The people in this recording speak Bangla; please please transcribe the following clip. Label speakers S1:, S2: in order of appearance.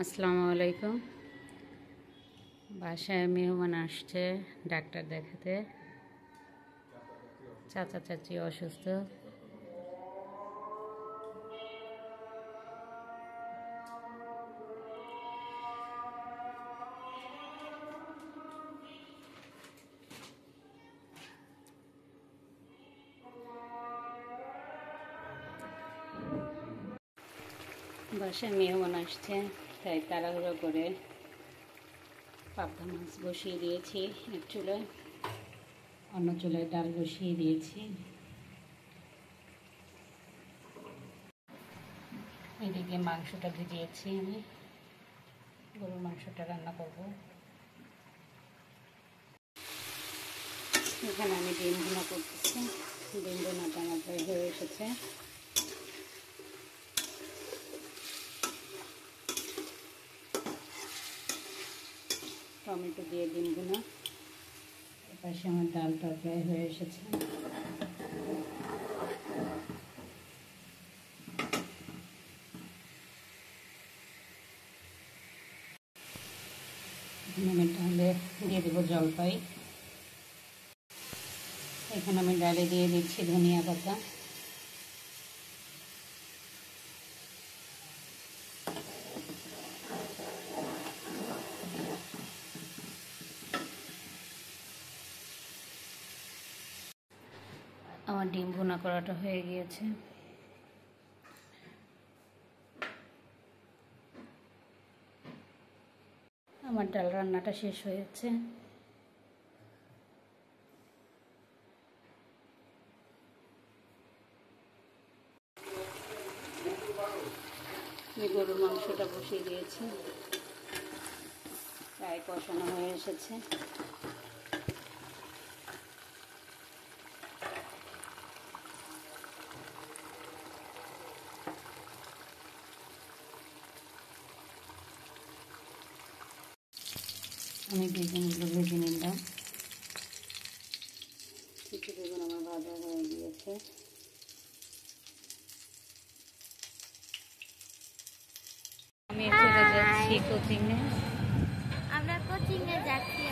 S1: আসসালামু আলাইকুম। বাসায় মেহমান আসছে ডাক্তার দেখাতে। চাচা চাচি অসুস্থ। বাসায় মেহমান আসছে, তাই তাড়াহুড়ো করে পাবদা মাছ বসিয়ে দিয়েছি এক চুলায়, অন্য চুলায় ডাল বসিয়ে দিয়েছি। এদিকে মাংসটা ভিজিয়েছি, আমি গরুর মাংসটা রান্না করব। এখানে আমি ডিম ভুনা করতেছি। ডিম ভুনাটা আমার হয়ে এসেছে। টমেটো দিয়ে ডিম ভুনা। এপাশে আমার ডালটা প্রায় হয়ে এসেছে। আমি ডালে দিয়ে দেবো জলপাই। এখানে আমি ডালে দিয়ে দিচ্ছি ধনিয়া পাতা। আমার ডিম ভুনা করাটা হয়ে গিয়েছে। আমার ডাল রান্নাটা শেষ হয়েছে। আমি গরুর মাংসটা বসিয়ে দিয়েছি, প্রায় কষানো হয়ে এসেছে। আমি বেগুনগুলো ভেজে নিলাম। কিছু বেগুন আমার ভাজা হয়ে গিয়েছে। আমি চলে যাচ্ছি কোচিংয়ে।
S2: আমরা কোচিংয়ে যাচ্ছি।